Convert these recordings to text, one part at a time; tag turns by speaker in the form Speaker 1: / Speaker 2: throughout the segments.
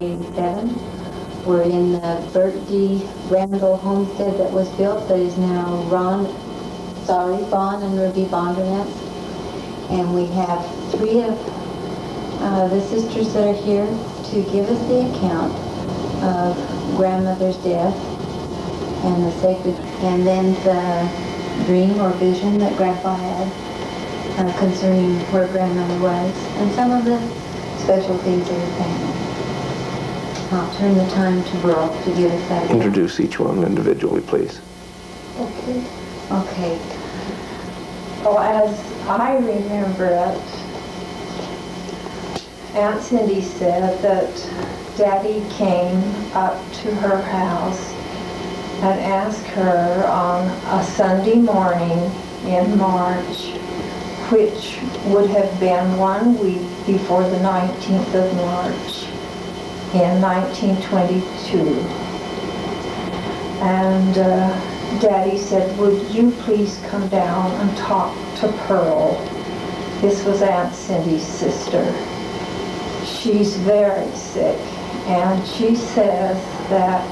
Speaker 1: 1987. We're in the Bert D. Randall homestead that was built that is now Vaughn and Ruby Bondurant's. And we have three of the sisters that are here to give us the account of grandmother's death and the sacred, and then the dream or vision that Grandpa had concerning where grandmother was, and some of the special things of the family. I'll turn the time to Burl to give us that.
Speaker 2: Introduce each one individually, please.
Speaker 1: Okay.
Speaker 3: Well, as I remember it, Aunt Cindy said that Daddy came up to her house and asked her on a Sunday morning in March, which would have been 1 week before the 19th of March in 1922. And Daddy said, "Would you please come down and talk to Pearl?" This was Aunt Cindy's sister. She's very sick, and she says that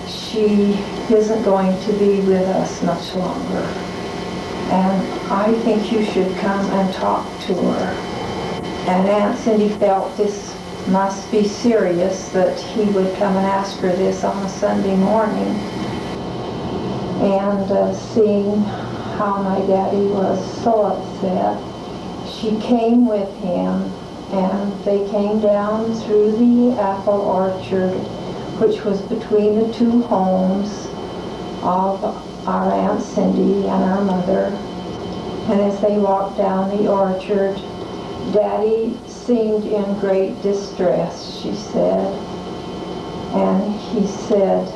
Speaker 3: she isn't going to be with us much longer. And I think you should come and talk to her. And Aunt Cindy felt this must be serious, that he would come and ask her this on a Sunday morning. And seeing how my daddy was so upset, she came with him, and they came down through the apple orchard, which was between the two homes of our Aunt Cindy and our mother. And as they walked down the orchard, Daddy seemed in great distress, she said. And he said,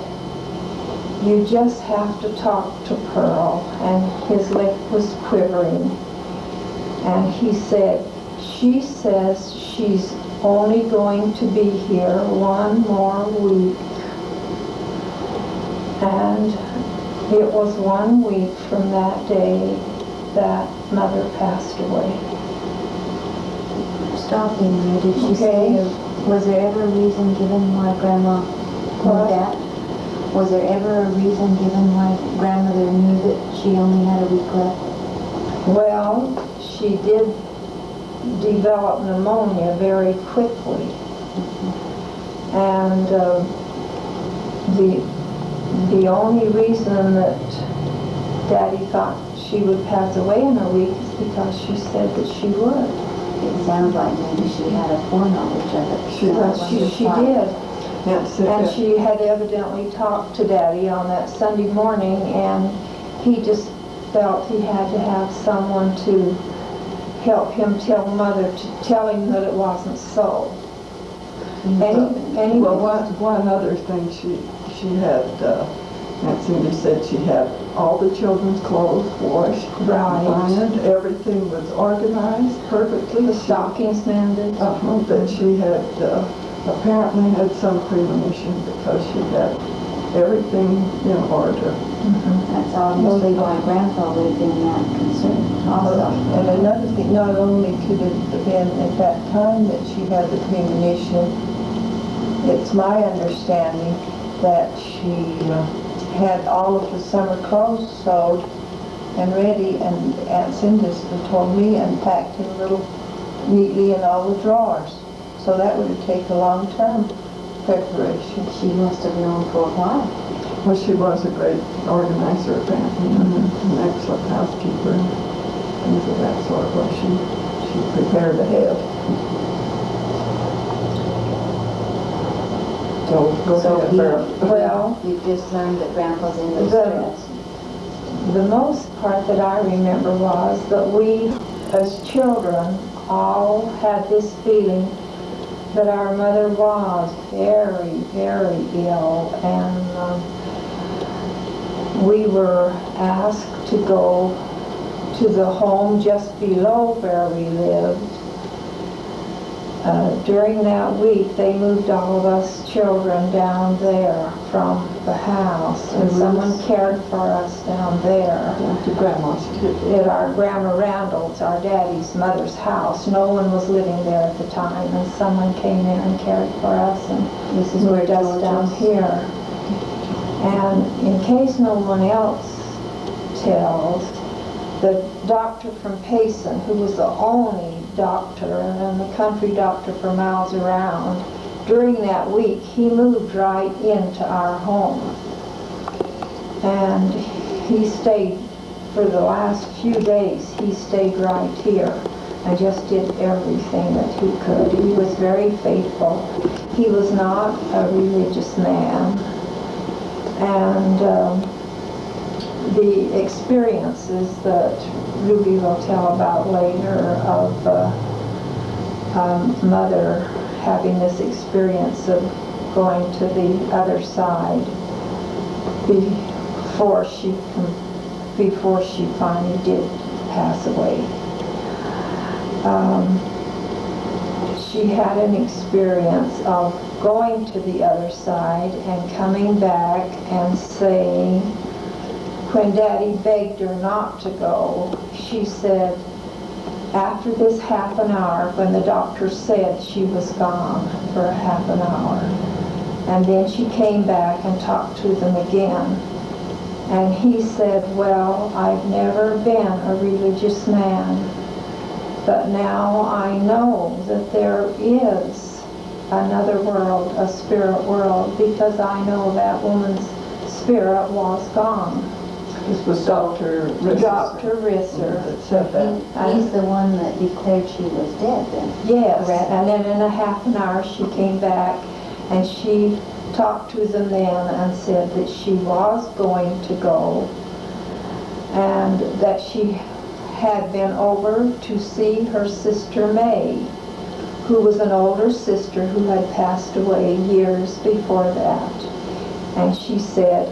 Speaker 3: "You just have to talk to Pearl." And his lip was quivering. And he said, "She says she's only going to be here 1 more week." And it was 1 week from that day that Mother passed away.
Speaker 1: Stopping you, did she say, was there ever a reason given why Grandma knew that? Was there ever a reason given why grandmother knew that she only had a week left?
Speaker 3: Well, she did develop pneumonia very quickly. And the only reason that Daddy thought she would pass away in a week is because she said that she would.
Speaker 1: It sounds like maybe she had a foreknowledge of it.
Speaker 3: She did. And she had evidently talked to Daddy on that Sunday morning, and he just felt he had to have someone to help him tell Mother, to tell him that it wasn't so.
Speaker 4: Well, one other thing, she had, Aunt Cindy said she had all the children's clothes washed, ironed, everything was organized perfectly.
Speaker 3: The stockings mended.
Speaker 4: That she had apparently had some premonition because she had everything in order.
Speaker 1: That's obviously why Grandpa would have been that concerned also.
Speaker 5: And another thing, not only could it have been at that time that she had the premonition, it's my understanding that she had all of the summer clothes sewed and ready, and Aunt Cindy told me, and packed in neatly in all the drawers. So that would have taken a long-term preparation.
Speaker 1: She must have known for a while.
Speaker 4: Well, she was a great organizer apparently, an excellent housekeeper, and things of that sort. Well, she prepared ahead. So go ahead, Vera.
Speaker 1: Well, you've just learned that Grandpa's in distress.
Speaker 3: The most part that I remember was that we, as children, all had this feeling that our mother was very, very ill, and we were asked to go to the home just below where we lived, During that week, they moved all of us children down there from the house, and someone cared for us down there.
Speaker 4: To Grandma's too.
Speaker 3: At our Grandma Randall's, our daddy's mother's house. No one was living there at the time, and someone came in and cared for us, and
Speaker 1: This is where
Speaker 3: moved us
Speaker 1: George
Speaker 3: down
Speaker 1: is.
Speaker 3: here. And in case no one else tells, the doctor from Payson, who was the only doctor and the country doctor for miles around, during that week, he moved right into our home. And he stayed for the last few days, he stayed right here and just did everything that he could. He was very faithful. He was not a religious man. And the experiences that Ruby will tell about later of Mother having this experience of going to the other side before she finally did pass away. She had an experience of going to the other side and coming back and saying, when Daddy begged her not to go, she said, after this half an hour, when the doctor said she was gone for a half an hour, and then she came back and talked to them again, and he said, well, I've never been a religious man, but now I know that there is another world, a spirit world, because I know that woman's spirit was gone.
Speaker 4: This was Dr. Risser.
Speaker 3: Dr. Risser.
Speaker 4: That said that.
Speaker 1: He's the one that declared she was dead then.
Speaker 3: Yes,
Speaker 1: Correct.
Speaker 3: and then in a half an hour she came back and she talked to them then and said that she was going to go and that she had been over to see her sister May, who was an older sister who had passed away years before that. And she said,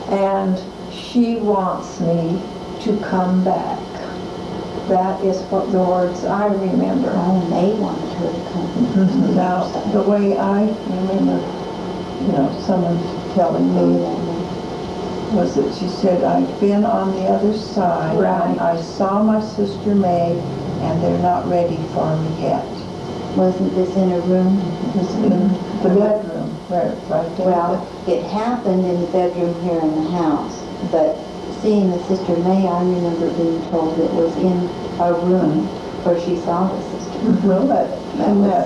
Speaker 3: and she wants me to come back. That is what the words I remember.
Speaker 1: Oh, May wanted her to come.
Speaker 5: Now, the way I remember, someone telling me was that she said, I've been on the other side,
Speaker 3: Right.
Speaker 5: and I saw my sister May, and they're not ready for me yet.
Speaker 1: Wasn't this in a room?
Speaker 5: It's in the bedroom, where it's right there.
Speaker 1: Well, it happened in the bedroom here in the house, but seeing the Sister May, I remember being told it was in a room where she saw the sister.
Speaker 5: Well,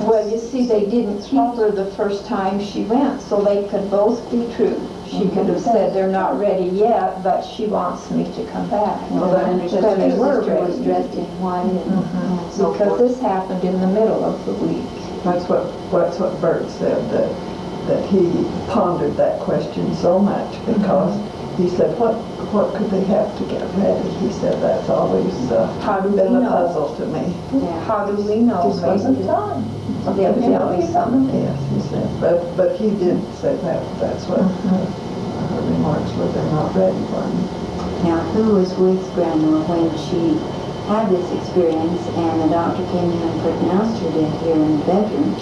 Speaker 3: Well, you see, they didn't keep her the first time she went, so they could both be true. She could have said, they're not ready yet, but she wants me to come back.
Speaker 1: Well, I understand
Speaker 3: But they
Speaker 1: the
Speaker 3: were
Speaker 1: sister was
Speaker 3: ready.
Speaker 1: dressed in white and so
Speaker 3: Because
Speaker 1: forth.
Speaker 3: this happened in the middle of the week.
Speaker 4: That's what Bert said, that he pondered that question so much because he said, what could they have to get ready? He said, that's always
Speaker 3: How do we
Speaker 4: been a
Speaker 3: know?
Speaker 4: puzzle to me.
Speaker 1: Yeah.
Speaker 3: How do we know?
Speaker 5: Just wasn't
Speaker 3: Maybe
Speaker 5: time.
Speaker 3: evidently some.
Speaker 4: Yes, he said, but he did say that's what her remarks were, they're not ready for me.
Speaker 1: Now, who was with Grandma when she had this experience and the doctor came in and pronounced her dead here in the bedroom?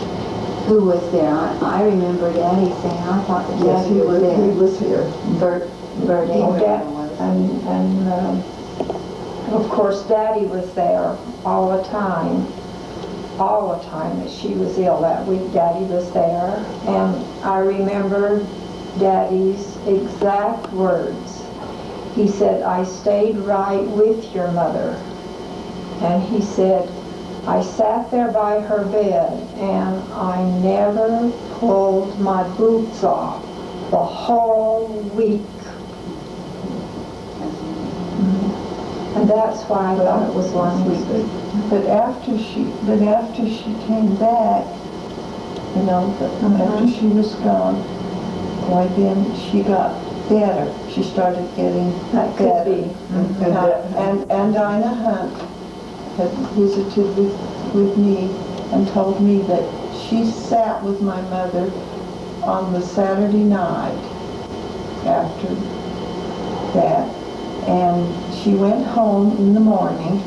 Speaker 1: Who was there? I remember Daddy saying, I thought that
Speaker 4: Yes,
Speaker 1: Daddy
Speaker 4: he
Speaker 1: was there.
Speaker 4: was here.
Speaker 1: Bert
Speaker 3: Dad-
Speaker 1: was.
Speaker 3: And of course, Daddy was there all the time that she was ill that week. Daddy was there, and I remember Daddy's exact words. He said, I stayed right with your mother. And he said, I sat there by her bed and I never pulled my boots off the whole week. And that's why I thought it was 1 week.
Speaker 5: But after she came back, after she was gone, why then she got better. She started getting
Speaker 3: That could
Speaker 5: better.
Speaker 3: be.
Speaker 5: And Dinah Hunt had visited with me and told me that she sat with my mother on the Saturday night after that, and she went home in the morning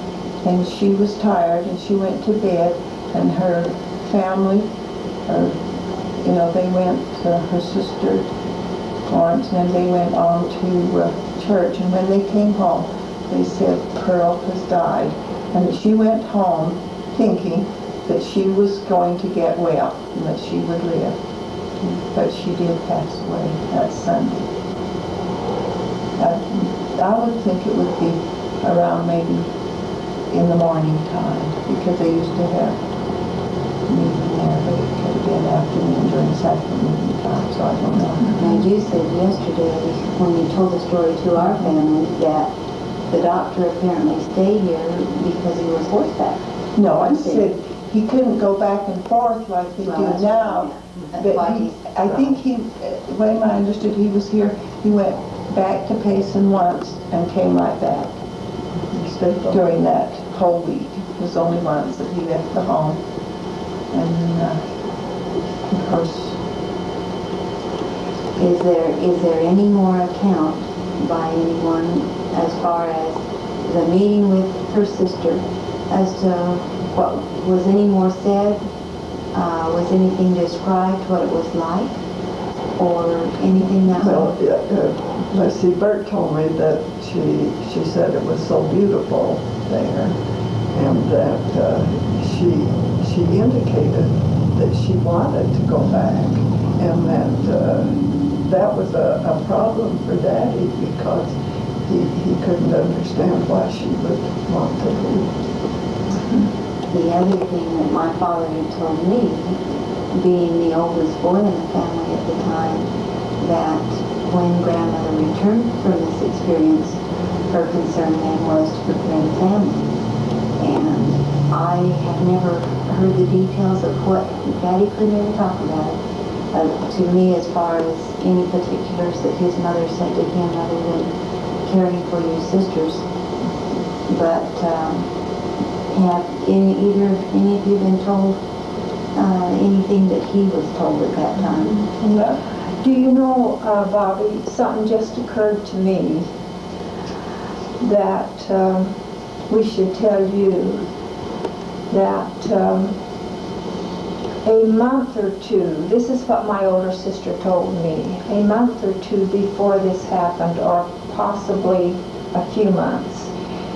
Speaker 5: and she was tired and she went to bed, and her family, or, you know, they went, her sister Florence, and then they went on to church, and when they came home, they said Pearl has died. And she went home thinking that she was going to get well and that she would live. But she did pass away that Sunday. I would think it would be around maybe in the morning time, because they used to have meeting there, but it could have been afternoon during Saturday meeting time, so I don't know.
Speaker 1: And you said yesterday, when you told the story to our family, that the doctor apparently stayed here because he was horseback.
Speaker 5: No, I said he couldn't go back and forth like they do now. But I think the way I understood, he was here, he went back to Payson once and came right back. During that whole week. It was only once that he left the home. And of course,
Speaker 1: Is there any more account by anyone as far as the meeting with her sister, as to what was any more said? Was anything described, what it was like, or anything that
Speaker 4: Well, let's see, Bert told me that she said it was so beautiful there, and that she indicated that she wanted to go back, and that was a problem for Daddy, because he couldn't understand why she would want to leave.
Speaker 1: The other thing that my father had told me, being the oldest boy in the family at the time, that when grandmother returned from this experience, her concern then was to prepare the family. And I have never heard the details of what Daddy could never talk about it. To me, as far as any particulars that his mother said to him other than caring for your sisters. But have any of you been told anything that he was told at that time?
Speaker 3: Do you know, Bobby, something just occurred to me that we should tell you, that a month or two, this is what my older sister told me, a month or two before this happened, or possibly a few months,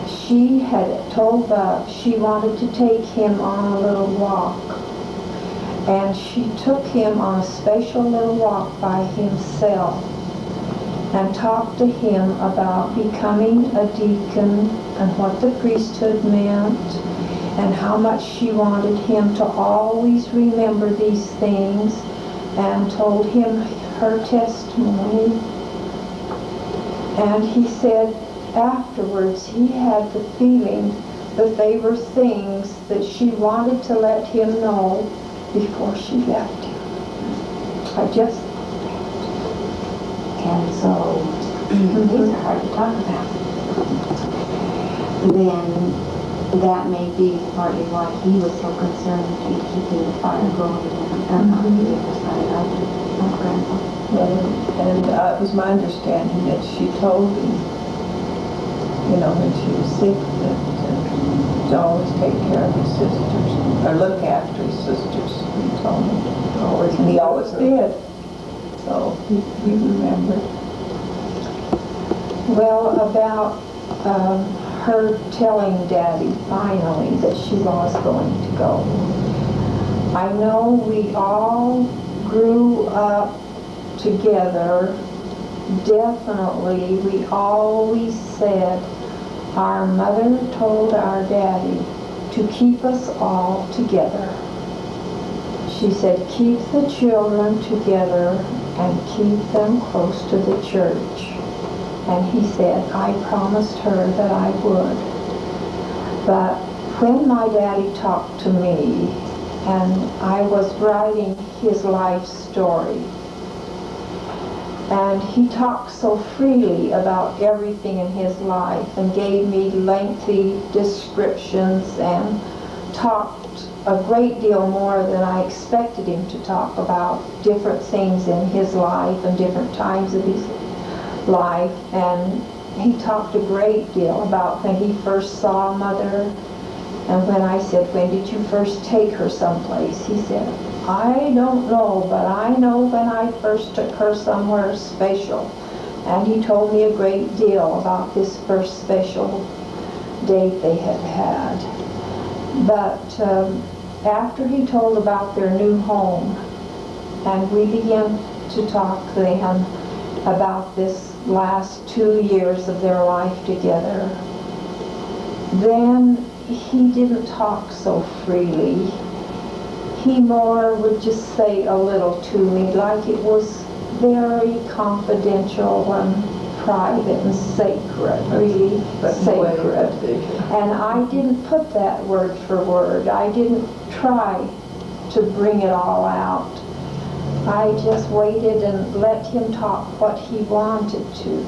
Speaker 3: she had told Buck she wanted to take him on a little walk. And she took him on a special little walk by himself and talked to him about becoming a deacon and what the priesthood meant and how much she wanted him to always remember these things, and told him her testimony. And he said afterwards he had the feeling that they were things that she wanted to let him know before she left him.
Speaker 1: And so, these are hard to talk about. Then, that may be partly why he was so concerned in keeping the fire going on the other side of Grandpa.
Speaker 5: and it was my understanding that she told him, you know, when she was sick, that to always take care of his sisters, or look after his sisters, he told me. And he always did. So he remembered.
Speaker 3: Well, about her telling Daddy finally that she was going to go. I know we all grew up together. Definitely, we always said our mother told our Daddy to keep us all together. She said, keep the children together and keep them close to the church. And he said, I promised her that I would. But when my Daddy talked to me, and I was writing his life story, and he talked so freely about everything in his life and gave me lengthy descriptions and talked a great deal more than I expected him to talk about different things in his life and different times of his life. And he talked a great deal about when he first saw Mother And when I said, when did you first take her someplace? He said, I don't know, but I know when I first took her somewhere special. And he told me a great deal about this first special date they had had. But after he told about their new home, and we began to talk then about this last 2 years of their life together, then he didn't talk so freely. He more would just say a little to me, like it was very confidential and private and sacred, really sacred. And I didn't put that word for word. I didn't try to bring it all out. I just waited and let him talk what he wanted to.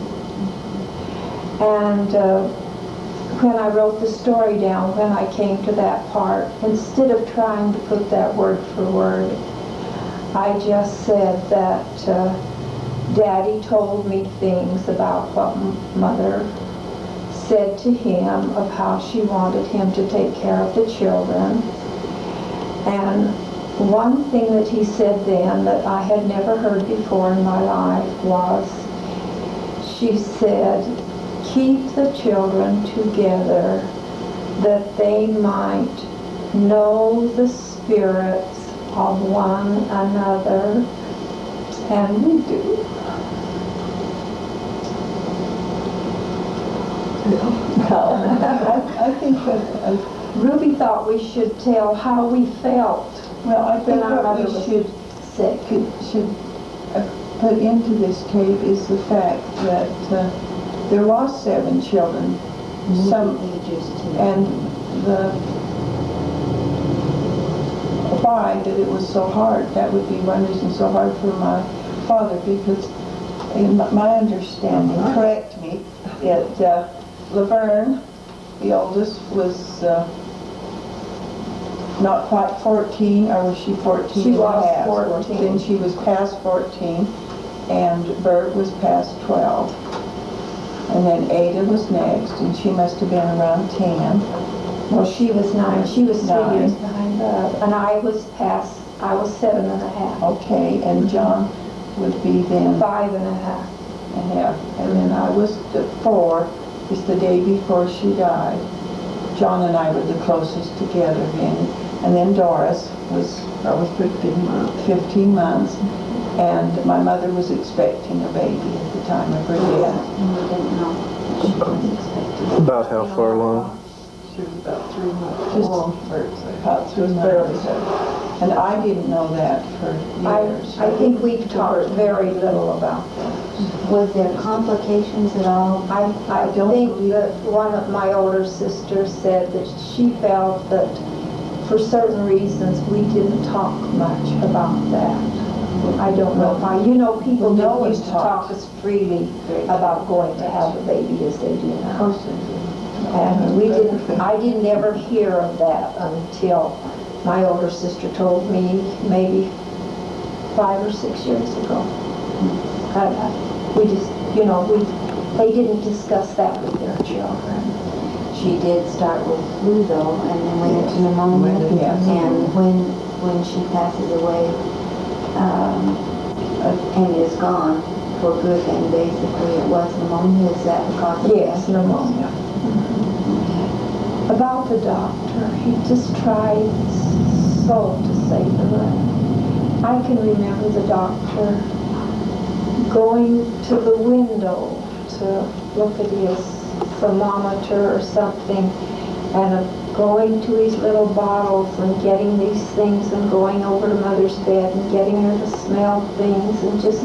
Speaker 3: And when I wrote the story down, when I came to that part, instead of trying to put that word for word, I just said that Daddy told me things about what Mother said to him of how she wanted him to take care of the children. And one thing that he said then that I had never heard before in my life was, she said, keep the children together that they might know the spirits of one another. And we do.
Speaker 5: I think that,
Speaker 3: Ruby thought we should tell how we felt
Speaker 5: well, I think
Speaker 3: when our
Speaker 5: what
Speaker 3: mother
Speaker 5: we
Speaker 3: was
Speaker 5: should
Speaker 3: sick.
Speaker 5: put into this tape is the fact that there was 7 children. Some
Speaker 1: ages too.
Speaker 5: and the why that it was so hard, that would be one reason so hard for my father, because in my understanding, correct me, Laverne, the oldest, was not quite 14, or was she 14?
Speaker 3: She was
Speaker 5: and a half?
Speaker 3: 14.
Speaker 5: Then she was past 14, and Bert was past 12. And then Ada was next, and she must have been around 10.
Speaker 3: Well, she was 9. She was 3
Speaker 5: 9.
Speaker 3: years behind Bub. And I was 7 and a half.
Speaker 5: Okay, and John would be then
Speaker 3: 5 and a half.
Speaker 5: and then I was 4, just the day before she died. John and I were the closest together then. And then Doris was,
Speaker 4: That was 15 months.
Speaker 5: 15 months, and my mother was expecting a baby at the time of her death.
Speaker 1: And we didn't know what she was expecting.
Speaker 2: About how far along?
Speaker 4: She was about 3 months
Speaker 5: Just
Speaker 4: along, Bert said.
Speaker 5: About 3 months. And I didn't know that for years.
Speaker 3: I think we've talked very little about that.
Speaker 1: Was there complications at all?
Speaker 3: I think that one of my older sisters said that she felt that for certain reasons we didn't talk much about that. I don't know why. You know, people
Speaker 5: No
Speaker 3: don't
Speaker 5: one
Speaker 3: used to talk
Speaker 5: talks.
Speaker 3: as freely about going to have a baby as they do
Speaker 1: Of
Speaker 3: now.
Speaker 1: course they do.
Speaker 3: And I didn't ever hear of that until my older sister told me maybe 5 or 6 years ago. We just, they didn't discuss that with their children.
Speaker 1: She did start with flu though, and then went into pneumonia.
Speaker 5: Yes.
Speaker 1: And when she passes away, and is gone for good, and basically it was pneumonia. Is that the cause of
Speaker 3: Yes,
Speaker 1: death?
Speaker 3: pneumonia. About the doctor, he just tried so to save her. I can remember the doctor going to the window to look at his thermometer or something, and going to his little bottles and getting these things and going over to Mother's bed and getting her to smell things and just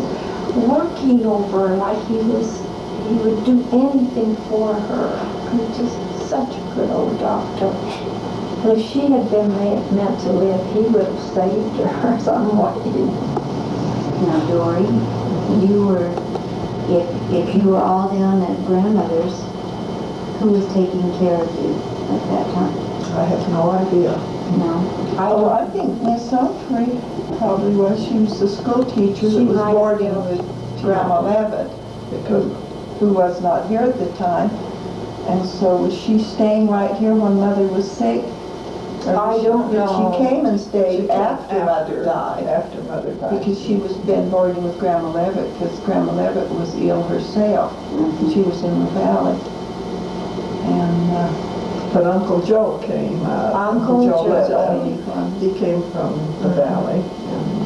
Speaker 3: working over her like he would do anything for her. And just such a good old doctor. And if she had been meant to live, he would have saved her some way.
Speaker 1: Now, Dory, if you were all down at grandmother's, who was taking care of you at that time?
Speaker 4: I have no idea.
Speaker 1: No?
Speaker 5: I think Miss Humphrey probably was. She was the school teacher
Speaker 3: She
Speaker 5: that was
Speaker 3: might
Speaker 5: boarding
Speaker 3: have
Speaker 5: with Grandma Levitt, who was not here at the time. And so was she staying right here when Mother was sick?
Speaker 3: I don't know.
Speaker 5: She came and stayed
Speaker 4: She came
Speaker 5: after Mother died.
Speaker 4: After Mother died.
Speaker 5: Because she was been boarding with Grandma Levitt, because Grandma Levitt was ill herself. She was in the valley. And,
Speaker 4: But Uncle Joe came.
Speaker 3: Uncle Joe
Speaker 4: Levitt, he came from the valley. And,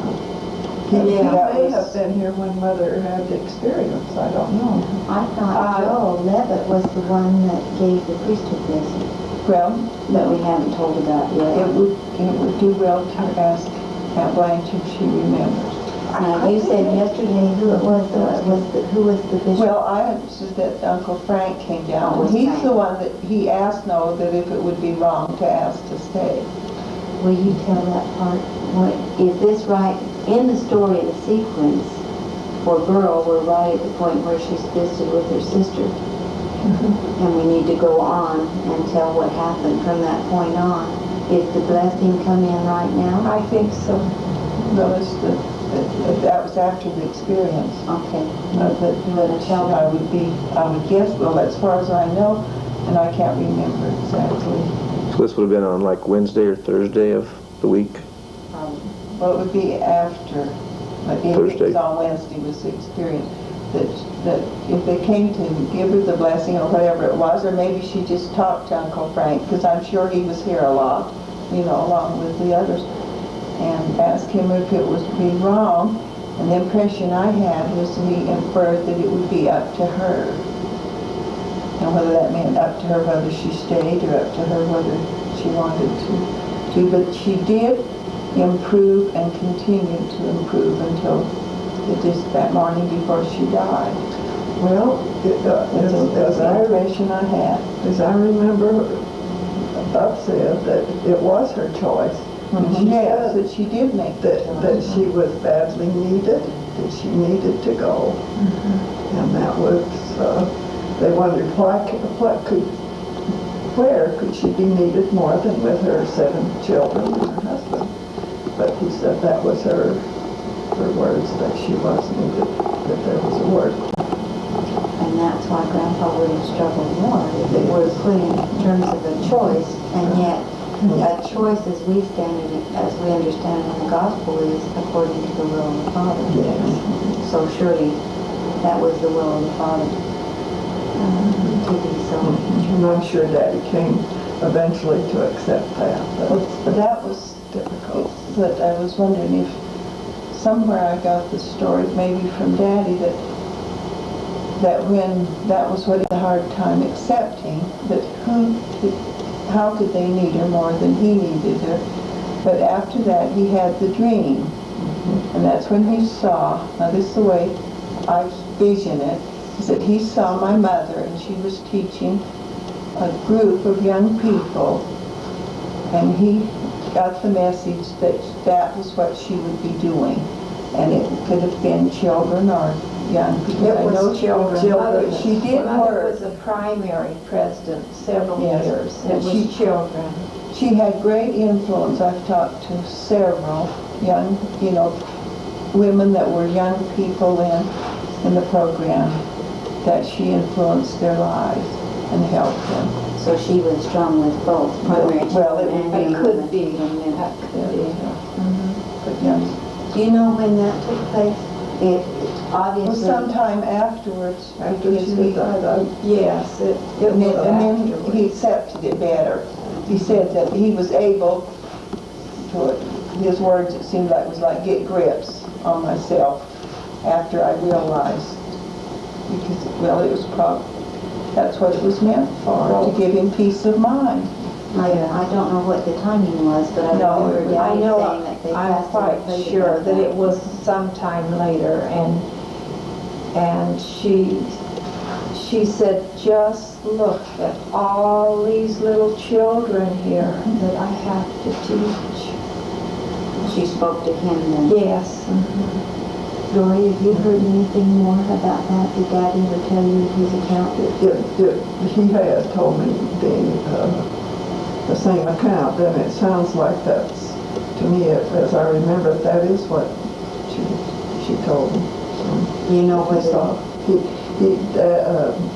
Speaker 4: he may have been here when Mother had the experience. I don't know.
Speaker 1: I thought Joe Levitt was the one that gave the priesthood blessing
Speaker 5: well,
Speaker 1: that we haven't told about yet.
Speaker 5: it would do well to ask Aunt Blanche if she remembers.
Speaker 1: Now, you said yesterday who it was, who was the bishop?
Speaker 5: Well, I understood that Uncle Frank came down.
Speaker 1: Oh,
Speaker 5: He's
Speaker 1: Frank.
Speaker 5: the one that, he asked Noah that if it would be wrong to ask to stay.
Speaker 1: Will you tell that part? Is this right? In the story, the sequence for Burl, we're right at the point where she's visited with her sister. And we need to go on and tell what happened from that point on. Is the blessing come in right now?
Speaker 3: I think so.
Speaker 5: No, that was after the experience.
Speaker 1: Okay.
Speaker 5: I would guess, well, as far as I know, and I can't remember exactly.
Speaker 2: So this would have been on like Wednesday or Thursday of the week?
Speaker 5: Well, it would be after, but if it was
Speaker 2: Thursday.
Speaker 5: on Wednesday was the experience. That if they came to give her the blessing or whatever it was, or maybe she just talked to Uncle Frank, because I'm sure he was here a lot, along with the others, and asked him if it was to be wrong. And the impression I had was that he inferred that it would be up to her. And whether that meant up to her whether she stayed or up to her whether she wanted to. But she did improve and continued to improve until just that morning before she died.
Speaker 4: Well,
Speaker 5: That's the impression I had.
Speaker 4: as I remember, Bob said that it was her choice. And she
Speaker 5: Yes,
Speaker 4: said
Speaker 5: that she did make
Speaker 4: that she was badly needed, that she needed to go. And that was, they wondered where could she be needed more than with her 7 children and her husband. But he said that was her words, that she was needed, that there was a word.
Speaker 1: And that's why Grandpa would have struggled more if it were put in terms of a choice, and yet a choice as we understand it in the gospel is according to the will of the Father.
Speaker 4: Yes.
Speaker 1: So surely that was the will of the Father to be so.
Speaker 4: And I'm sure Daddy came eventually to accept that.
Speaker 5: But that was
Speaker 4: difficult.
Speaker 5: But I was wondering if somewhere I got the story, maybe from Daddy, that when that was what he had a hard time accepting, that how could they need her more than he needed her? But after that, he had the dream. And that's when he saw, now this is the way I vision it, is that he saw my mother and she was teaching a group of young people, and he got the message that that was what she would be doing. And it could have been children or young people.
Speaker 3: It was children.
Speaker 5: Children. She did
Speaker 3: Mother
Speaker 5: work.
Speaker 3: was a primary president several
Speaker 5: Yes.
Speaker 3: years. It
Speaker 5: She-
Speaker 3: was children.
Speaker 5: She had great influence. I've talked to several young, women that were young people in the program, that she influenced their lives and helped them.
Speaker 1: So she was strong with both primary
Speaker 5: Well,
Speaker 1: children
Speaker 5: it
Speaker 1: and young
Speaker 3: could
Speaker 1: women.
Speaker 3: be. That could be.
Speaker 5: But young,
Speaker 1: Do you know when that took place? It
Speaker 5: well,
Speaker 1: obviously.
Speaker 5: sometime afterwards,
Speaker 4: After
Speaker 5: because
Speaker 4: she
Speaker 5: we,
Speaker 4: died,
Speaker 3: Yes, it
Speaker 5: and
Speaker 3: was
Speaker 5: then he
Speaker 3: afterwards.
Speaker 5: accepted it better. He said that he was able to, his words, it seemed like, was like get grips on myself after I realized, because, well, it was that's what it was meant for, to give him peace of mind.
Speaker 1: I don't know what the timing was, but I
Speaker 5: No,
Speaker 1: remember
Speaker 3: I
Speaker 1: Daddy
Speaker 3: know,
Speaker 1: saying that they
Speaker 3: I'm
Speaker 1: passed
Speaker 3: quite
Speaker 1: a decree
Speaker 3: sure
Speaker 1: about
Speaker 3: that it was sometime later, and she said, just look at all these little children here that I have to teach.
Speaker 1: She spoke to him then.
Speaker 3: Yes.
Speaker 1: Dory, have you heard anything more about that? Did Daddy ever tell you his account?
Speaker 4: he had told me the same account, and it sounds like that's, to me, as I remember, that is what she told me.
Speaker 1: Do you know whether?
Speaker 4: So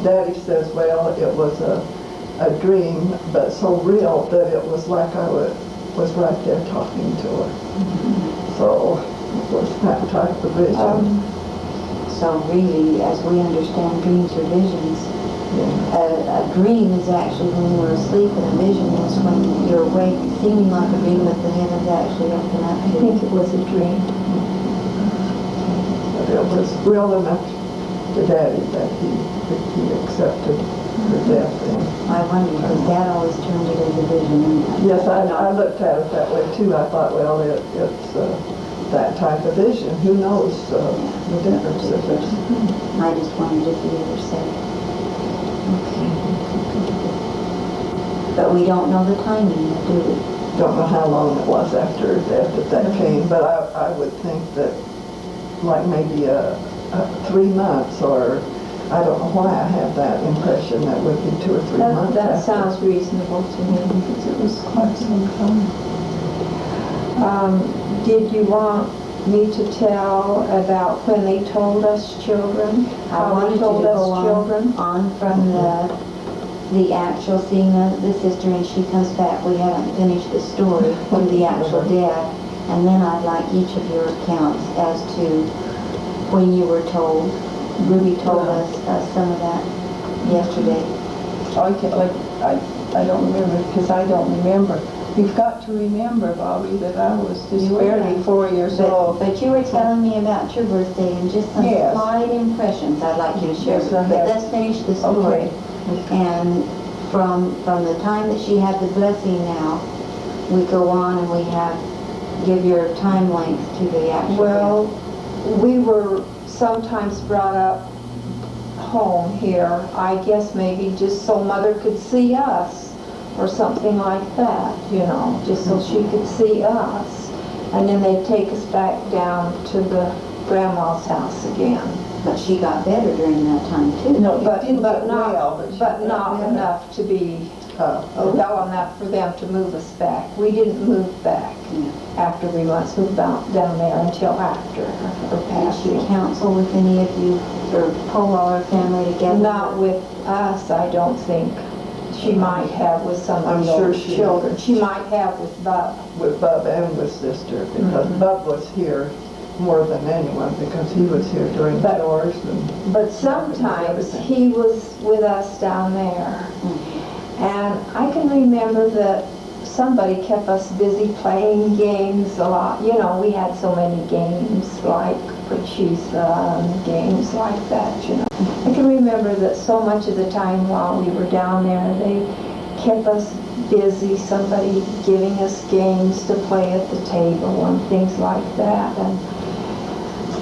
Speaker 4: Daddy says, well, it was a dream, but so real that it was like I was right there talking to her. So it was that type of vision.
Speaker 1: So really, as we understand dreams or visions, a dream is actually when we're asleep, and a vision is when you're awake, seeming like a dream, but the heavens actually open up.
Speaker 3: I think it was a dream.
Speaker 4: But it was real enough to Daddy that he accepted her death.
Speaker 1: I wonder, because Dad always turned it as a vision.
Speaker 4: Yes, I looked at it that way too. I thought, well, it's that type of vision. Who knows the difference if it's...
Speaker 1: I just wondered if he ever said it. Okay. But we don't know the timing yet, do we?
Speaker 4: Don't know how long it was after her death that came, but I would think that like maybe 3 months, or I don't know why I have that impression that would be 2 or 3 months.
Speaker 3: That
Speaker 4: after.
Speaker 3: sounds reasonable to me, because it was quite some time. Did you want me to tell about when they told us children?
Speaker 1: I
Speaker 3: How
Speaker 1: wanted
Speaker 3: they
Speaker 1: you to
Speaker 3: told
Speaker 1: go
Speaker 3: us children?
Speaker 1: on from the actual seeing the sister, and she comes back. We haven't finished the story from the actual dad, and then I'd like each of your accounts as to when you were told. Ruby told us some of that yesterday.
Speaker 5: I don't remember, because I don't remember. You've got to remember, Bobby, that I was just
Speaker 1: You were
Speaker 5: barely
Speaker 1: young.
Speaker 5: 4 years old.
Speaker 1: But you were telling me about your birthday and just some
Speaker 5: Yes.
Speaker 1: slight impressions I'd like you to share.
Speaker 5: Yes, I
Speaker 1: But
Speaker 5: have.
Speaker 1: let's finish the story.
Speaker 5: Okay.
Speaker 1: And from the time that she had the blessing now, we go on and we give your time length to the actual.
Speaker 3: Well, we were sometimes brought up home here, I guess maybe just so Mother could see us, or something like that, just so she could see us. And then they'd take us back down to the grandma's house again.
Speaker 1: But she got better during that time too.
Speaker 5: No,
Speaker 3: But
Speaker 5: didn't get
Speaker 3: not,
Speaker 5: well, but she got
Speaker 3: not
Speaker 5: better.
Speaker 3: enough to be well enough for them to move us back. We didn't move back after we once moved down there until after her
Speaker 1: Did she
Speaker 3: passing.
Speaker 1: counsel with any of you, or pull all her family together?
Speaker 3: Not with us, I don't think. She might have with some of
Speaker 4: I'm
Speaker 3: the
Speaker 4: sure
Speaker 3: older
Speaker 4: she-
Speaker 3: children. She might have with Bub.
Speaker 4: With Bub and with Sister, because Bub was here more than anyone, because he was here during
Speaker 3: But-
Speaker 4: chores and...
Speaker 3: But sometimes he was with us down there. And I can remember that somebody kept us busy playing games a lot. We had so many games like Pachisa and games like that, I can remember that so much of the time while we were down there, they kept us busy, somebody giving us games to play at the table and things like that.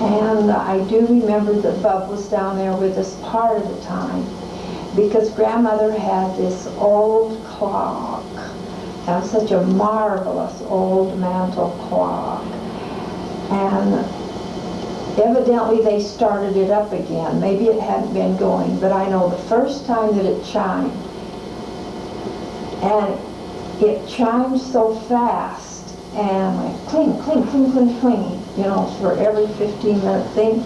Speaker 3: And I do remember that Bub was down there with us part of the time, because Grandmother had this old clock, and such a marvelous old mantel clock. And evidently they started it up again. Maybe it hadn't been going, but I know the first time that it chimed, and it chimed so fast, and like cling, cling, cling, cling, cling, for every 15-minute thing,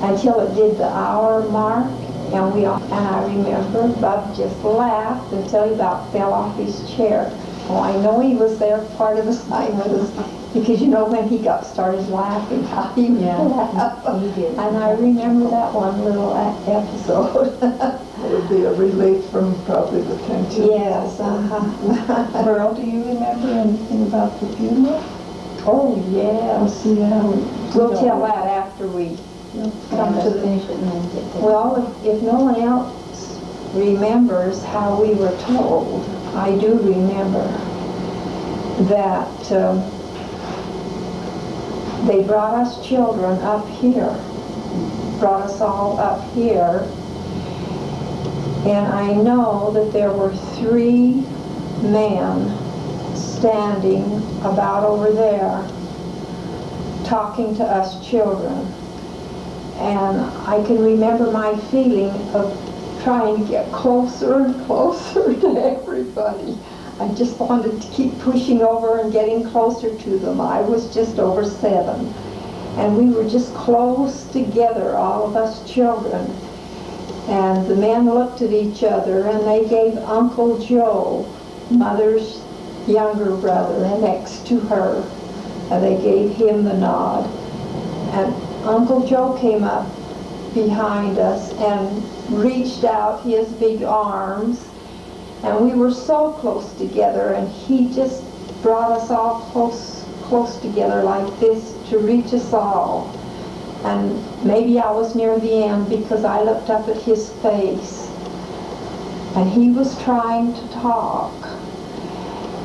Speaker 3: until it did the hour mark. And I remember Bub just laughed until he about fell off his chair. Well, I know he was there part of the time with us, because when he got started laughing, how he would laugh.
Speaker 1: He did.
Speaker 3: And I remember that one little episode.
Speaker 4: It would be a relief from probably the tension.
Speaker 3: Yes,
Speaker 5: Pearl, do you remember anything about the funeral?
Speaker 3: Oh, yes. We'll tell that after we come to the...
Speaker 1: Finish it and then get to...
Speaker 3: Well, if no one else remembers how we were told, I do remember that they brought us children up here, brought us all up here, and I know that there were 3 men standing about over there talking to us children. And I can remember my feeling of trying to get closer and closer to everybody. I just wanted to keep pushing over and getting closer to them. I was just over 7. And we were just close together, all of us children. And the men looked at each other and they gave Uncle Joe, Mother's younger brother next to her, and they gave him the nod. And Uncle Joe came up behind us and reached out his big arms, and we were so close together, and he just brought us all close together like this to reach us all. And maybe I was near the end because I looked up at his face, and he was trying to talk.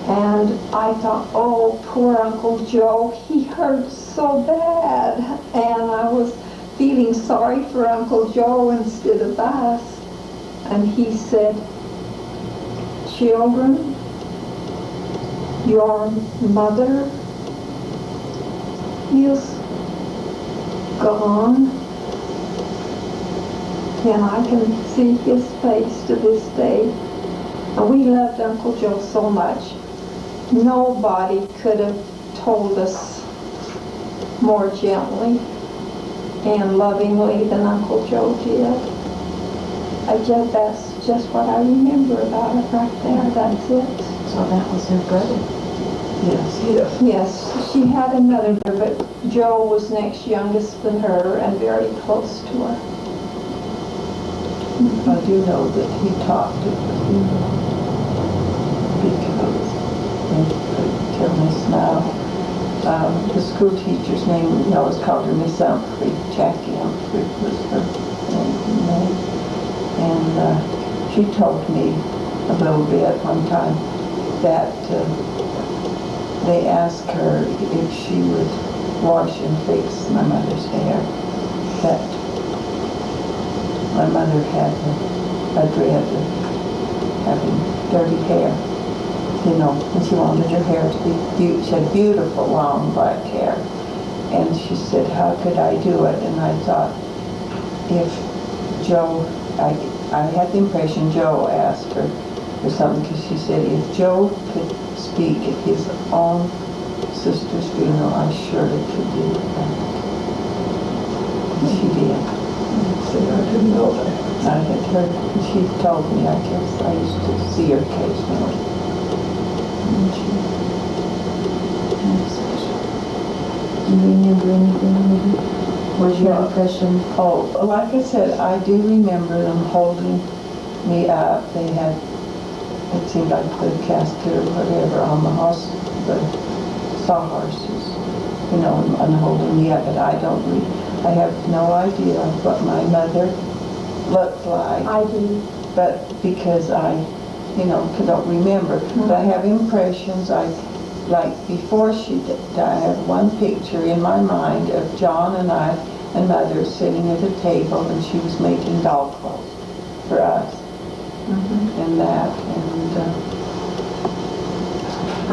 Speaker 3: And I thought, oh, poor Uncle Joe, he hurt so bad. And I was feeling sorry for Uncle Joe instead of us. And he said, children, your mother is gone. And I can see his face to this day. And we loved Uncle Joe so much. Nobody could have told us more gently and lovingly than Uncle Joe did. That's just what I remember about it right there. That's it.
Speaker 1: So that was her brother.
Speaker 4: Yes, yes.
Speaker 3: Yes, she had another, but Joe was next youngest than her and very close to her.
Speaker 5: I do know that he talked at the funeral because, and I tell this now, the school teacher's name, we always called her Miss Humphrey, Jackie Humphrey was her name. And she told me a little bit one time that they asked her if she would wash and fix my mother's hair. That my mother had a dread of having dirty hair, you know, and she wanted her hair to be she had beautiful long black hair. And she said, how could I do it? And I thought, if Joe, I had the impression Joe asked her or something, because she said, if Joe could speak at his own sister's funeral, I surely could do that. And she did.
Speaker 4: See, I didn't know that.
Speaker 5: I had heard, she told me, I guess, I used to see her occasionally. And she,
Speaker 1: Do you remember anything, maybe? Was your
Speaker 5: Yeah.
Speaker 1: impression?
Speaker 5: oh, like I said, I do remember them holding me up. They had, it seemed like the casket or whatever on the horse, the sawhorses, you know, and holding me up, but I have no idea what my mother looked like.
Speaker 3: I do.
Speaker 5: But because I, you know, don't remember, but I have impressions. Like before she died, I have one picture in my mind of John and I and Mother sitting at a table, and she was making doll clothes for us, and that, and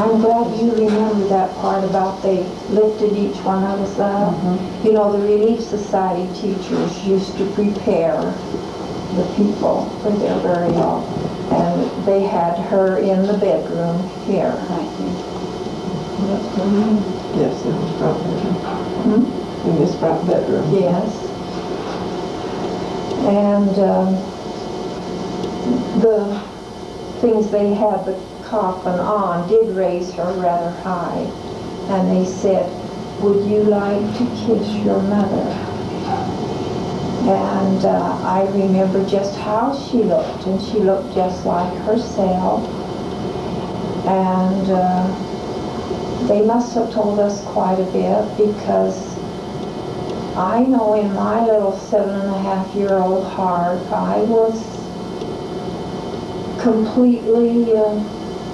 Speaker 3: I'm glad you remember that part about they lifted each one of us up. You know, the Relief Society teachers used to prepare the people for their burial, and they had her in the bedroom here.
Speaker 4: Yes, it was front bedroom. In this front bedroom.
Speaker 3: Yes. And the things they had the coffin on did raise her rather high. And they said, would you like to kiss your mother? And I remember just how she looked, and she looked just like herself. And they must have told us quite a bit, because I know in my little 7.5-year-old heart, I was completely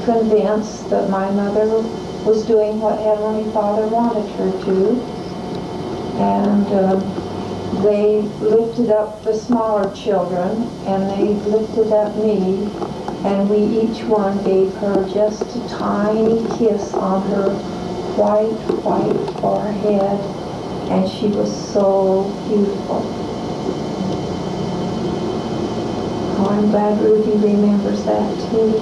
Speaker 3: convinced that my mother was doing what Heavenly Father wanted her to. And they lifted up the smaller children, and they lifted up me, and we each one gave her just a tiny kiss on her white forehead, and she was so beautiful. Oh, I'm glad Ruby remembers that too.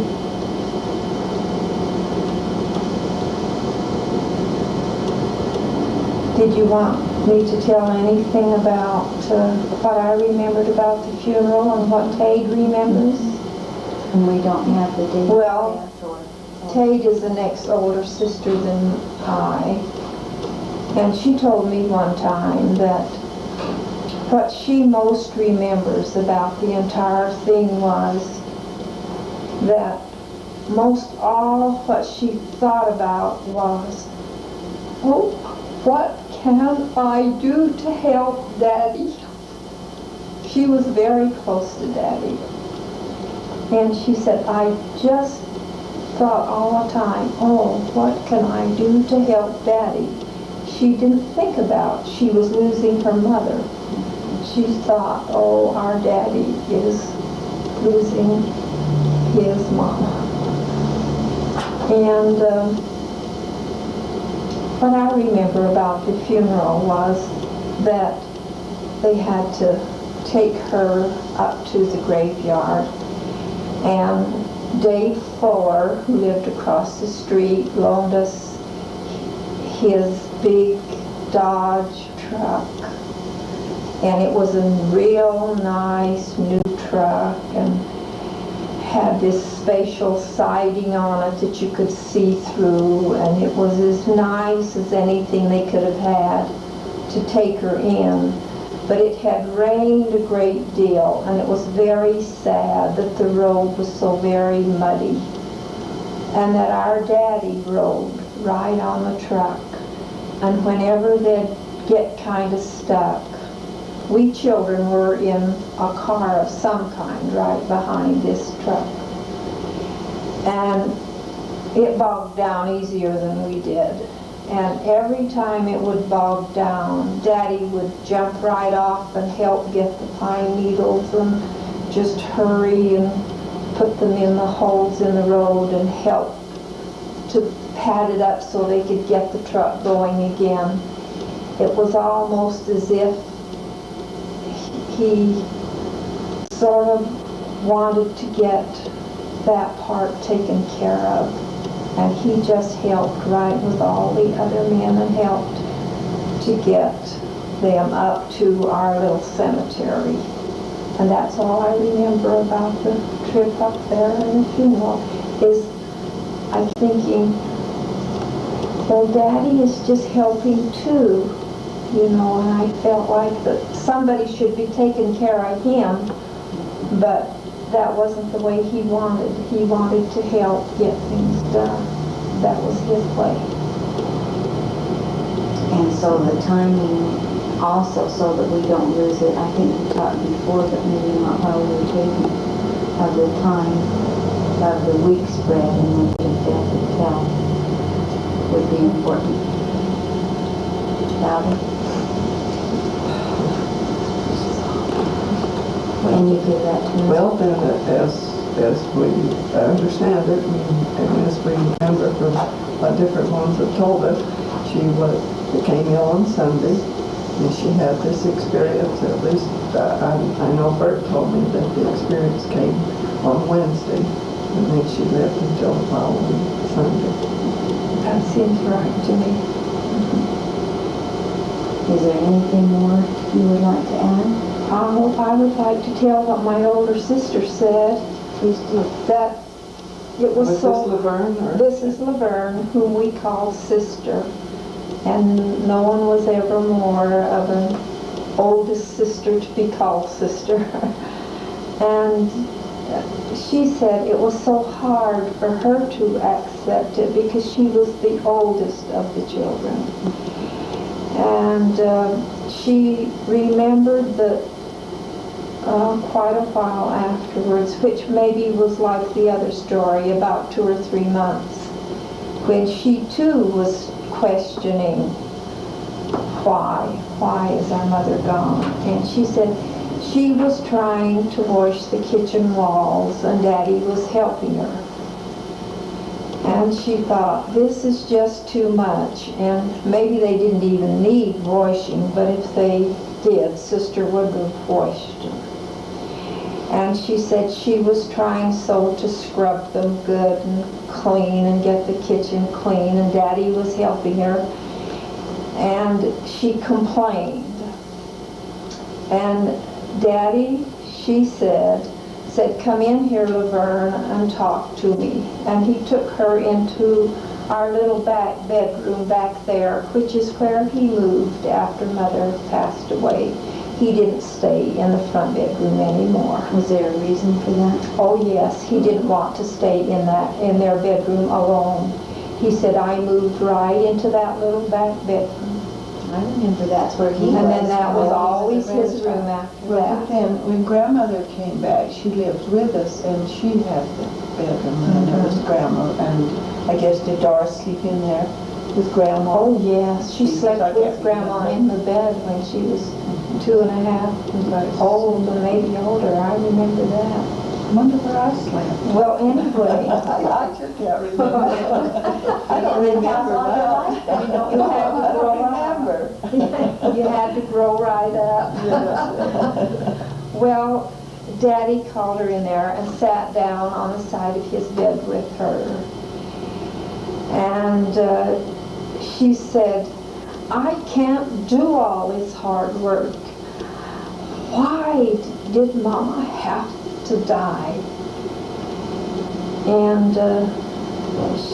Speaker 3: Did you want me to tell anything about what I remembered about the funeral and what Tade remembers?
Speaker 1: And we don't have the date
Speaker 3: Well,
Speaker 1: of death or...
Speaker 3: Tate is the next older sister than I, and she told me one time that what she most remembers about the entire thing was that most all what she thought about was, oh, what can I do to help Daddy? She was very close to Daddy. And she said, I just thought all the time, oh, what can I do to help Daddy? She didn't think about she was losing her mother. She thought, oh, our Daddy is losing his mama. And what I remember about the funeral was that they had to take her up to the graveyard, and Dave Fuller, who lived across the street, loaned us his big Dodge truck, and it was a real nice new truck and had this spatial siding on it that you could see through, and it was as nice as anything they could have had to take her in. But it had rained a great deal, and it was very sad that the road was so very muddy, and that our Daddy rode right on the truck. And whenever they'd get kind of stuck, we children were in a car of some kind right behind this truck. And it bogged down easier than we did. And every time it would bog down, Daddy would jump right off and help get the pine needles and just hurry and put them in the holes in the road and help to pad it up so they could get the truck going again. It was almost as if he sort of wanted to get that part taken care of. And he just helped right with all the other men and helped to get them up to our little cemetery. And that's all I remember about the trip up there and the funeral, is I'm thinking, well, Daddy is just helping too, you know, and I felt like that somebody should be taking care of him, but that wasn't the way he wanted. He wanted to help get things done. That was his way.
Speaker 1: And so the timing also, so that we don't lose it, I think we talked before, but maybe not while we were taking, of the time of the week spread in which his death had fell would be important. Louder. Can you give that to me?
Speaker 4: Well, then, as we understand it, and as we remember from different ones have told us, she became ill on Sunday, and she had this experience, at least I know Bert told me that the experience came on Wednesday, and then she lived until the following Sunday.
Speaker 3: That seems right to me.
Speaker 1: Is there anything more you would like to add?
Speaker 3: I would like to tell what my older sister said.
Speaker 1: Please do.
Speaker 3: That it was so...
Speaker 4: this Laverne? Or?
Speaker 3: This is Laverne, whom we call sister. And no one was ever more of an oldest sister to be called sister. And she said it was so hard for her to accept it because she was the oldest of the children. And she remembered that quite a while afterwards, which maybe was like the other story, about 2 or 3 months, when she too was questioning why is our mother gone? And she said she was trying to wash the kitchen walls and Daddy was helping her. And she thought, this is just too much, and maybe they didn't even need washing, but if they did, Sister would have washed them. And she said she was trying so to scrub them good and clean and get the kitchen clean, and Daddy was helping her. And she complained. And Daddy, she said, said, "Come in here, Laverne, and talk to me." And he took her into our little back bedroom back there, which is where he moved after Mother passed away. He didn't stay in the front bedroom anymore.
Speaker 1: Was there a reason for that?
Speaker 3: Oh yes, he didn't want to stay in their bedroom alone. He said, "I moved right into that little back bedroom."
Speaker 1: I remember that's where he was.
Speaker 3: And then that was
Speaker 5: Well,
Speaker 3: always
Speaker 5: he was
Speaker 3: his
Speaker 5: at
Speaker 3: room after
Speaker 5: Well,
Speaker 3: that.
Speaker 5: then, when grandmother came back, she lived with us, and she had the bedroom, and it was grandma, and I guess did Doris sleep in there with grandma?
Speaker 3: Oh yes, she
Speaker 5: Jesus,
Speaker 3: slept
Speaker 5: I
Speaker 3: with
Speaker 5: can't
Speaker 3: grandma
Speaker 5: remember.
Speaker 3: in the bed when she was 2.5 old, and maybe older. I remember that.
Speaker 5: I wonder where I slept.
Speaker 3: Well, anyway,
Speaker 5: I just can't remember. I don't remember much.
Speaker 3: you had to grow up.
Speaker 5: remember.
Speaker 3: You had to grow right up. Well, Daddy called her in there and sat down on the side of his bed with her. And she said, "I can't do all this hard work. Why did Mama have to die?" And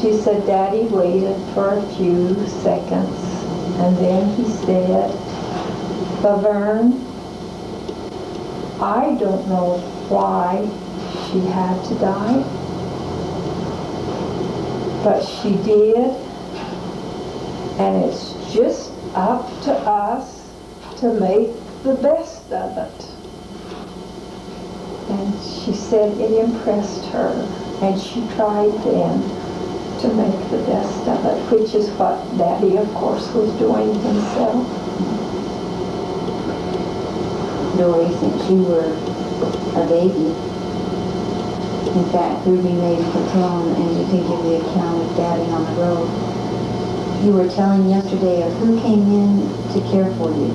Speaker 3: she said, Daddy waited for a few seconds, and then he said, "Laverne, I don't know why she had to die, but she did, and it's just up to us to make the best of it." And she said it impressed her, and she tried then to make the best of it, which is what Daddy, of course, was doing himself.
Speaker 1: Dory, since you were a baby, in fact, Ruby maybe could tell, and you could give the account of Daddy on the road. You were telling yesterday of who came in to care for you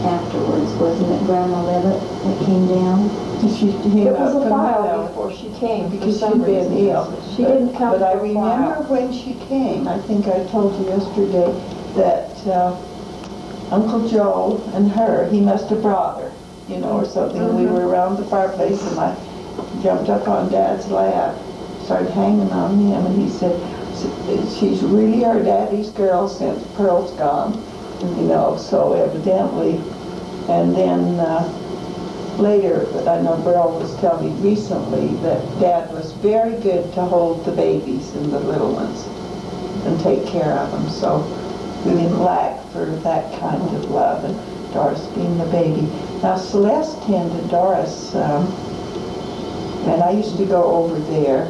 Speaker 1: afterwards. Wasn't it Grandma Levitt that came down?
Speaker 3: It was a while before she came,
Speaker 5: Because
Speaker 3: for some
Speaker 5: she'd been
Speaker 3: reason.
Speaker 5: ill.
Speaker 3: She didn't come
Speaker 5: But I
Speaker 3: for a
Speaker 5: remember
Speaker 3: while.
Speaker 5: when she came, I think I told you yesterday, that Uncle Joe and her, he must have brought her, or something. We were around the fireplace, and I jumped up on Dad's lap, started hanging on him, and he said, "She's really our daddy's girl since Pearl's gone," so evidently. And then later, I know Beryl was telling me recently that Dad was very good to hold the babies and the little ones and take care of them. So we didn't lack for that kind of love, and Doris being the baby. Now Celeste tended Doris, and I used to go over there,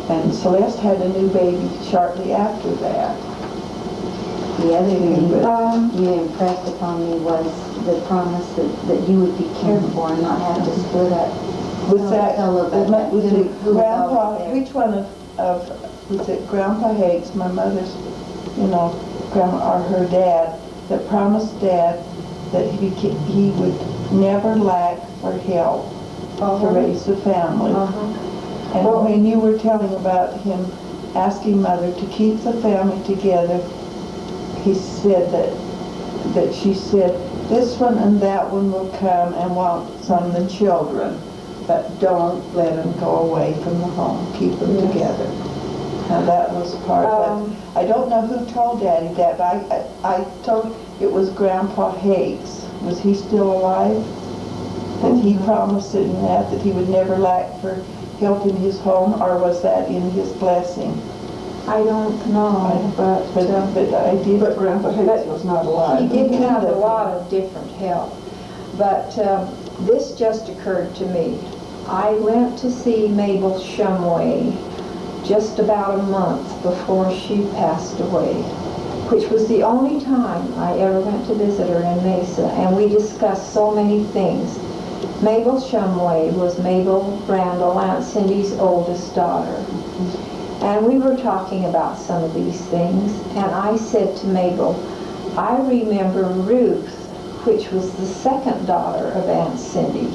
Speaker 5: and Celeste had a new baby shortly after that.
Speaker 1: The other thing
Speaker 3: Um,
Speaker 1: you impressed upon me was the promise that you would be cared for and not have to split up.
Speaker 5: Was that,
Speaker 1: Tell about that.
Speaker 5: was
Speaker 1: Who
Speaker 5: it
Speaker 1: was
Speaker 5: Grandpa,
Speaker 1: always there?
Speaker 5: which one of, was it Grandpa Higgs, my mother's, grandma, or her dad, that promised Dad that he would never lack for help to raise the family? And when you were telling about him asking Mother to keep the family together, he said that she said, "This one and that one will come and want some of the children, but don't let them go away from the home. Keep them together." Now that was part of it. I don't know who told Daddy that, but I told it was Grandpa Higgs. Was he still alive? That he promised in that he would never lack for help in his home, or was that in his blessing?
Speaker 3: I don't know, but
Speaker 5: I did.
Speaker 4: But Grandpa Hicks was not alive.
Speaker 3: he did have a lot of different help. But this just occurred to me. I went to see Mabel Shumway just about a month before she passed away, which was the only time I ever went to visit her in Mesa, and we discussed so many things. Mabel Shumway was Mabel Randall, Aunt Cindy's oldest daughter. And we were talking about some of these things, and I said to Mabel, I remember Ruth, which was the second daughter of Aunt Cindy.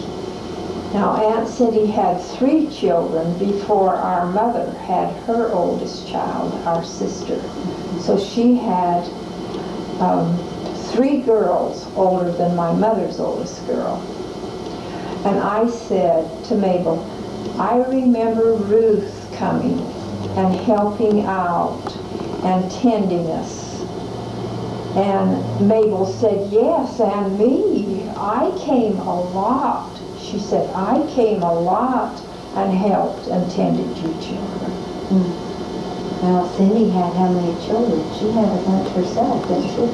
Speaker 3: Now, Aunt Cindy had 3 children before our mother had her oldest child, our sister. So she had 3 girls older than my mother's oldest girl. And I said to Mabel, I remember Ruth coming and helping out and tending us. And Mabel said, yes, and me. I came a lot. She said, I came a lot and helped and tended you children.
Speaker 1: Well, Cindy had how many children? She had a bunch herself, didn't she?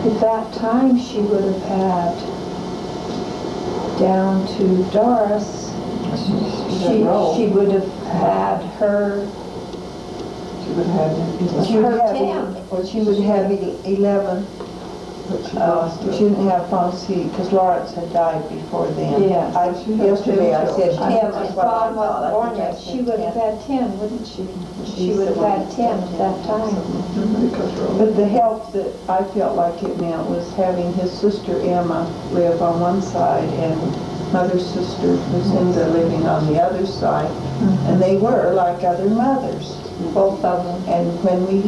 Speaker 3: At that time, she would have had, down to Doris, she would have had her,
Speaker 4: She would have
Speaker 5: She would
Speaker 3: her
Speaker 5: have
Speaker 3: 10.
Speaker 5: She would have 11.
Speaker 4: but she lost
Speaker 5: She
Speaker 4: it.
Speaker 5: didn't have Fonzie because Lawrence had died before then.
Speaker 3: Yes.
Speaker 4: She had
Speaker 5: Yesterday
Speaker 4: 10
Speaker 5: I said
Speaker 4: children.
Speaker 5: 10
Speaker 3: If
Speaker 5: was what I
Speaker 3: Bob
Speaker 5: thought.
Speaker 3: wasn't born yet, she would have had 10, wouldn't she? She would have had 10 at that time.
Speaker 4: Because Rose.
Speaker 5: But the help that I felt like it meant was having his sister Emma live on one side and mother's sister Lucinda living on the other side. And they were like other mothers, both of them. And when we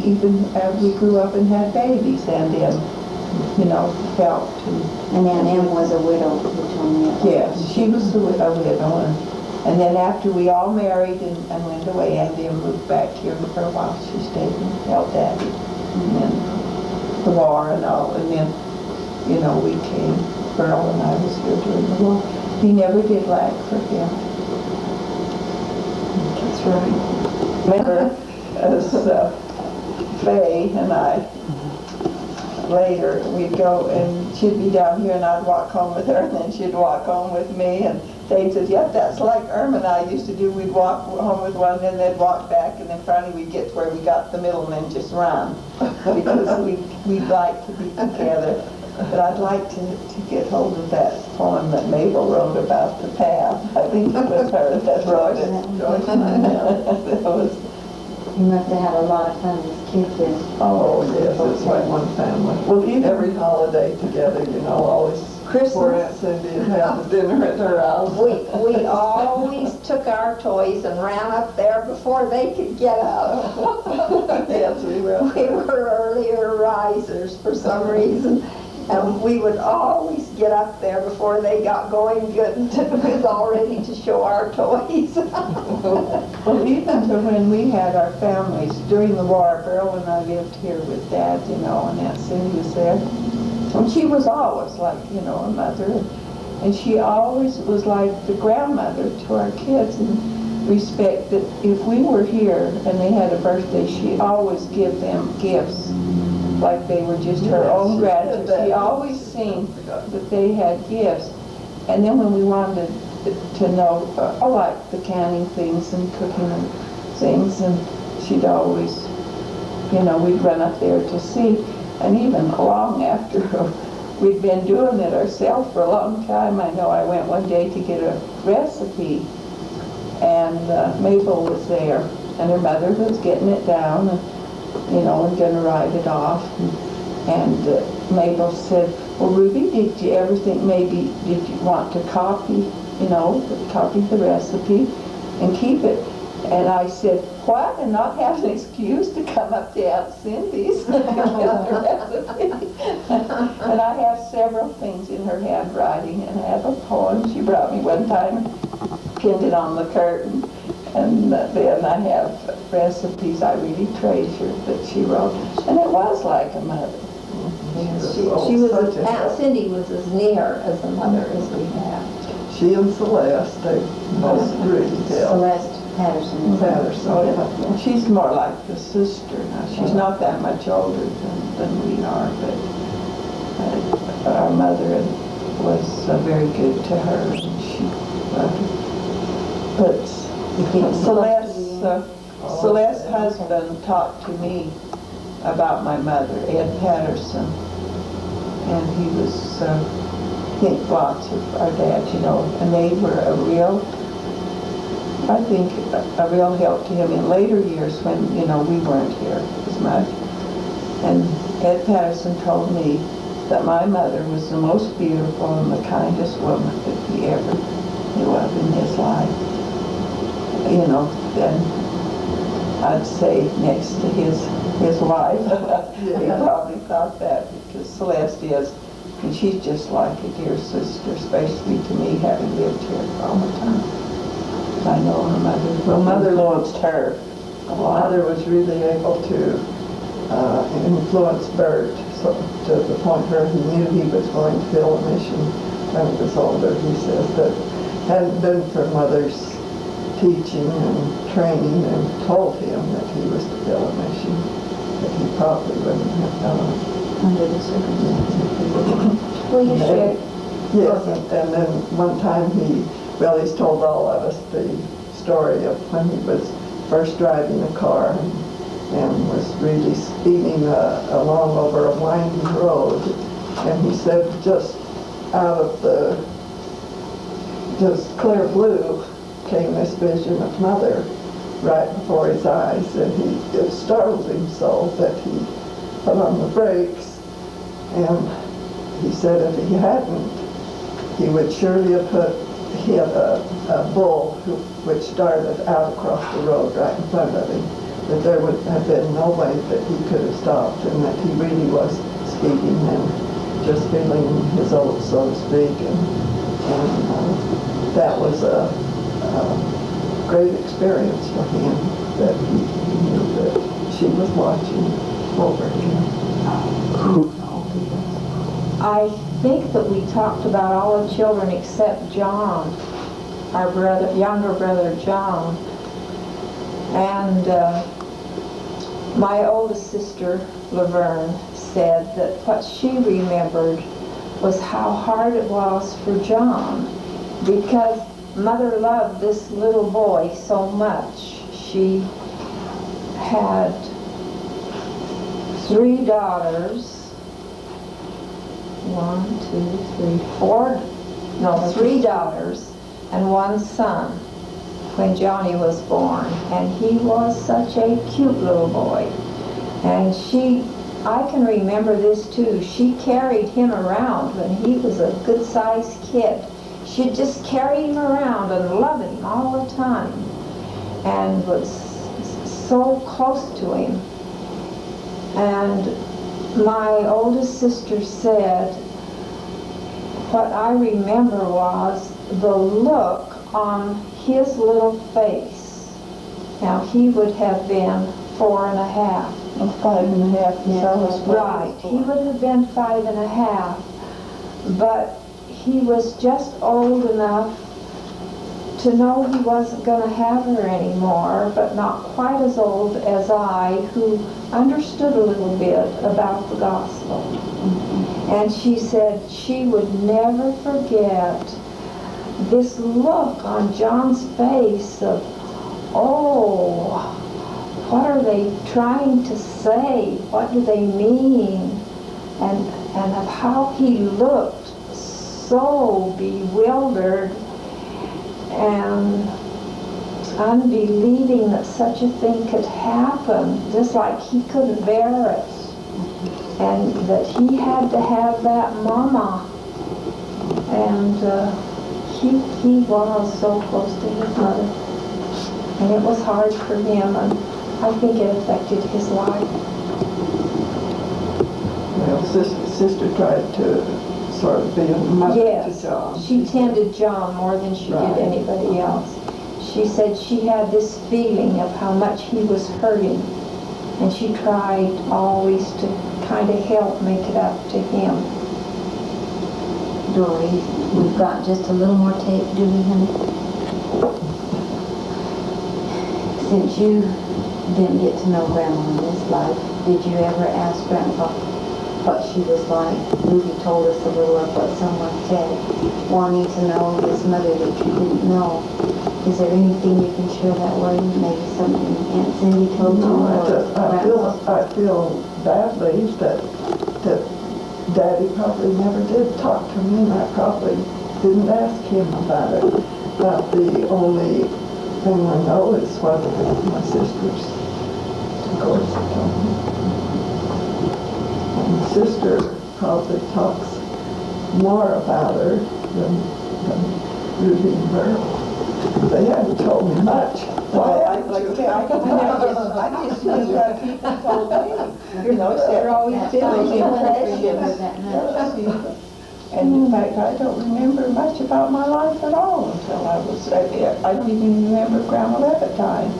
Speaker 5: as we grew up and had babies, and then, helped.
Speaker 1: And Aunt Em was a widow, you told me.
Speaker 5: Yes, she was a widow, and then after we all married and went away, and then moved back here for a while, she stayed and helped Daddy. And then the war and all, and then, we came, Earl and I was here during the war. He never did lack for him.
Speaker 3: That's right.
Speaker 5: Remember, as Faye and I, later, we'd go and she'd be down here and I'd walk home with her and then she'd walk home with me, and Dave says, yep, that's like Irma and I used to do. We'd walk home with one and then they'd walk back, and then finally we'd get to where we got the middle and then just run because we'd like to be together. But I'd like to get hold of that poem that Mabel wrote about the path. I think it was her that wrote it. That was,
Speaker 1: You must have had a lot of fun with kids then.
Speaker 4: Oh, yes, it's like one family.
Speaker 5: Well, even
Speaker 4: Every holiday together, always.
Speaker 3: Christmas.
Speaker 4: Poor Aunt Cindy would have the dinner at her house.
Speaker 3: We always took our toys and ran up there before they could get up.
Speaker 4: Yes, we were.
Speaker 3: We were earlier risers for some reason, and we would always get up there before they got going good and was all ready to show our toys.
Speaker 5: Well, even to when we had our families during the war, Beryl and I lived here with Dad, and Aunt Cindy was there. And she was always like, a mother. And she always was like the grandmother to our kids, in respect that if we were here and they had a birthday, she always give them gifts like they were just her own relatives. She always seen that they had gifts. And then when we wanted to know, like the canning things and cooking and things, and she'd always, we'd run up there to see. And even long after we'd been doing it ourselves for a long time, I know I went one day to get a recipe, and Mabel was there, and her mother was getting it down, and and going to write it off. And Mabel said, well, Ruby, did you ever think maybe, did you want to copy the recipe and keep it? And I said, what? And not have an excuse to come up to Aunt Cindy's and get the recipe? And I have several things in her handwriting, and I have a poem she brought me one time and pinned it on the curtain. And then I have recipes I really treasure that she wrote. And it was like a mother.
Speaker 3: She was, Aunt Cindy was as near as a mother as we have.
Speaker 4: She and Celeste, they both really tell.
Speaker 1: Celeste Patterson.
Speaker 5: And she's more like the sister. Now, she's not that much older than we are, but our mother was very good to her, and she loved her. But Celeste's husband talked to me about my mother, Ed Patterson, and he was, think lots of our dad, and they were a real help to him in later years when, we weren't here as much. And Ed Patterson told me that my mother was the most beautiful and the kindest woman that he ever knew of in his life. Then I'd say next to his wife. He probably thought that, because Celeste is And she's just like a dear sister, especially to me, having lived here all the time. I know her mother
Speaker 4: Well, Mother-
Speaker 5: influenced her a lot.
Speaker 4: Mother was really able to influence Bert so, to the point where he knew he was going to fill a mission when he was older. He says that hadn't been for Mother's teaching and training and told him that he was to fill a mission, that he probably wouldn't have done it.
Speaker 1: Under the circumstances. Will you share?
Speaker 4: Yes, and then one time he's told all of us the story of when he was first driving a car and was really speeding along over a winding road. And he said just out of the just clear blue came this vision of Mother right before his eyes, and it startled him so that he put on the brakes. And he said if he hadn't, he would surely have hit a bull which started out across the road right in front of him. That there would have been no way that he could have stopped, and that he really was speeding and just feeling his oats, so to speak. And that was a great experience for him, that he knew that she was watching over him.
Speaker 3: I think that we talked about all the children except John, our brother, younger brother John. And my oldest sister, Laverne, said that what she remembered was how hard it was for John, because Mother loved this little boy so much. She had 3 daughters. 3 daughters and 1 son when Johnny was born. And he was such a cute little boy. And I can remember this too, she carried him around when he was a good-sized kid. She'd just carry him around and love him all the time, and was so close to him. And my oldest sister said, what I remember was the look on his little face. Now, he would have been 4 and a half.
Speaker 5: 5 and a half, because I was
Speaker 3: Right, he would have been 5 and a half, but he was just old enough to know he wasn't going to have her anymore, but not quite as old as I, who understood a little bit about the gospel. And she said she would never forget this look on John's face of, oh, what are they trying to say? What do they mean? And of how he looked so bewildered and unbelieving that such a thing could happen, just like he couldn't bear it. And that he had to have that mama. And he was so close to his mother. And it was hard for him, and I think it affected his life.
Speaker 4: Well, sister tried to sort of be a mother to John.
Speaker 3: She tended John more than she
Speaker 4: Right.
Speaker 3: did anybody else. She said she had this feeling of how much he was hurting, and she tried always to kind of help make it up to him.
Speaker 1: Dory, we've got just a little more tape, do we, honey? Since you didn't get to know Grandma in this life, did you ever ask Grandpa what she was like? Ruby told us a little of what someone said, wanting to know his mother that you didn't know. Is there anything you can share that way? Maybe something Aunt Cindy told you?
Speaker 4: No, I feel badly that Daddy probably never did talk to me, and I probably didn't ask him about it. But the only thing I know is what my sisters, of course, told me. And my sister probably talks more about her than Ruby and Randall. They haven't told me much.
Speaker 5: Well, I just knew what people told me. You know, they're always feeling the impression. And in fact, I don't remember much about my life at all until I don't even remember Grandma Levitt dying.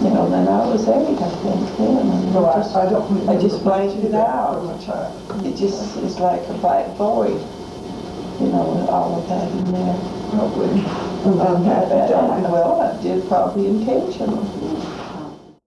Speaker 5: You know, then I was 8, I think, then. And
Speaker 4: No, I don't remember.
Speaker 5: I just blanked it out.
Speaker 4: From a child.
Speaker 5: It just is like a black void, you know, with all of that in there.
Speaker 4: Probably.
Speaker 5: Well, I did probably intentionally.